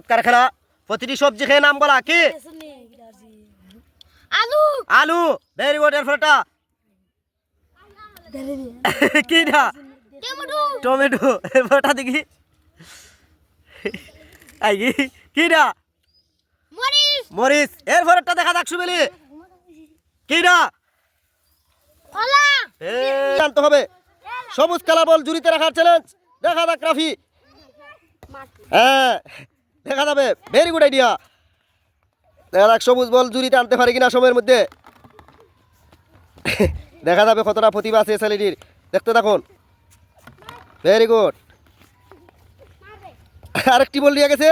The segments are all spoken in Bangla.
চমৎকার খেলা। প্রতিটি সবজি খেয়ে নাম বলা। কি? আলু আলু। Very good. এরপরটা কি না? Tomato tomato. এরপরটা দেখি আই কি না? মরিচ মরিচ। এরপরটা দেখা যাক সুবেলি কি না? কলা জানতে হবে। সবুজ কালার বল জুড়িতে রাখার চ্যালেঞ্জ। দেখা যাক রাফি। হ্যাঁ দেখা যাবে। Very good idea. দেখা যাক সবুজ বল জুড়িতে আনতে পারে কিনা সময়ের মধ্যে। দেখা যাবে কতটা প্রতিভা আছে ছেলেটির। দেখতে থাকুন। Very good. আরেকটি বল নিয়ে গেছে।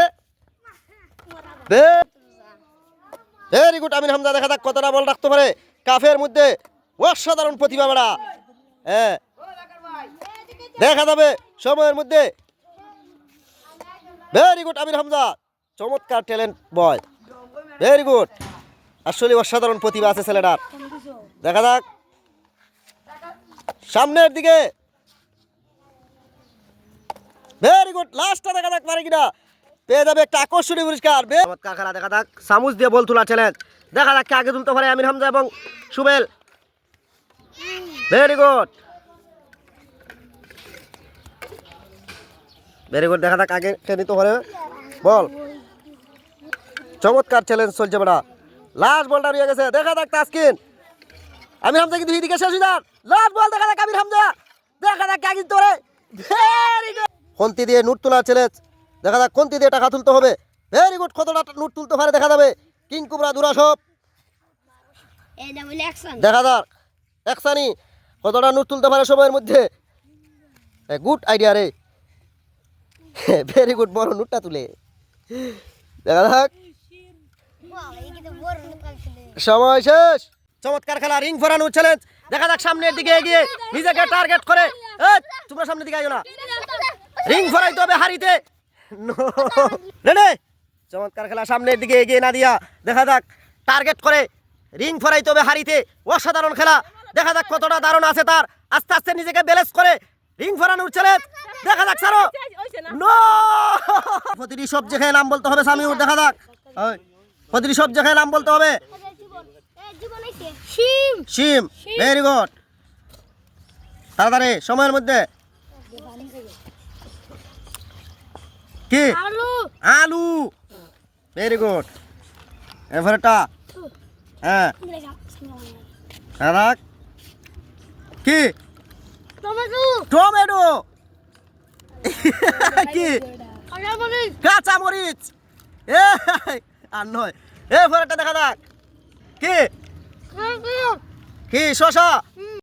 ভেরি গুড আমির হামজা। দেখা যাক কতটা বল রাখতে পারে। কাফের মধ্যে অসাধারণ প্রতিভা বেড়া। হ্যাঁ দেখা যাবে সময়ের মধ্যে। ভেরি গুড আমির হামজা। চমৎকার ট্যালেন্ট বয়। Very good. আসলে অসাধারণ প্রতিভা আছে ছেলেটার। দেখা যাক সামনের দিকে। Very good. লাস্টটা দেখা যাক পারে কিনা। পেয়ে যাবে একটা আকর্ষণীয় পুরস্কার। চমৎকার খেলা। দেখা যাক চামচ দিয়ে বল তোলা চ্যালেঞ্জ। দেখা যাক কে আগে তুলতে পারে আমির হামজা এবং Subel. Very good. Very good. দেখা যাক আগে কে নিতে পারে বল। চমৎকার চ্যালেঞ্জ চলছে বেটা। লাস্ট বলটা রয়ে গেছে। দেখা যাক তাসকিন। আমির হামজা কিন্তু এদিকে শেষ হয়ে যান। লাস্ট বল। দেখা যাক আমির হামজা। দেখা যাক কে আগে তুলতে পারে। Very good. খন্তি দিয়ে নোট তোলার চ্যালেঞ্জ। দেখা যাক খন্তি দিয়ে টাকা তুলতে হবে। Very good. কতটা নোট তুলতে পারে দেখা যাবে। কিং কুবরা দুরাসব। এটা বলে অ্যাকশন দেখা যাক একসানি কতটা নোট তুলতে পারে সময়ের মধ্যে। গুড আইডিয়া রে। Very good. বড় নোটটা তুলে দেখা যাক। সময় শেষ। চমৎকার খেলা। রিং ফরানোর চ্যালেঞ্জ। দেখা যাক সামনের দিকে এগিয়ে নিজেকে টার্গেট করে। তোমরা সামনের দিকে আইও না। রিং ফরাইতে হবে হারিতে। রেডি। চমৎকার খেলা। সামনের দিকে এগিয়ে না দিয়া দেখা যাক টার্গেট করে রিং ফরাইতে হবে হারিতে। অসাধারণ খেলা। দেখা যাক কতটা দারুণ আছে তার। আস্তে আস্তে নিজেকে ব্যালেন্স করে রিং ফরানোর চ্যালেঞ্জ। দেখা যাক সারো। নো। প্রতিটি সবজি খেয়ে নাম বলতে হবে সামিউর। দেখা যাক প্রতিটি সবজি খেয়ে নাম বলতে হবে। শিম শিম। Very good. তাড়াতাড়ি সময়ের মধ্যে। কি? আলু আলু। Very good. এরপরটা হ্যাঁ দেখ কি? Tomato tomato. কি? মরিচ কাঁচা মরিচ। আর নয়। এরপরটা দেখা যাক কি? কি? শসা।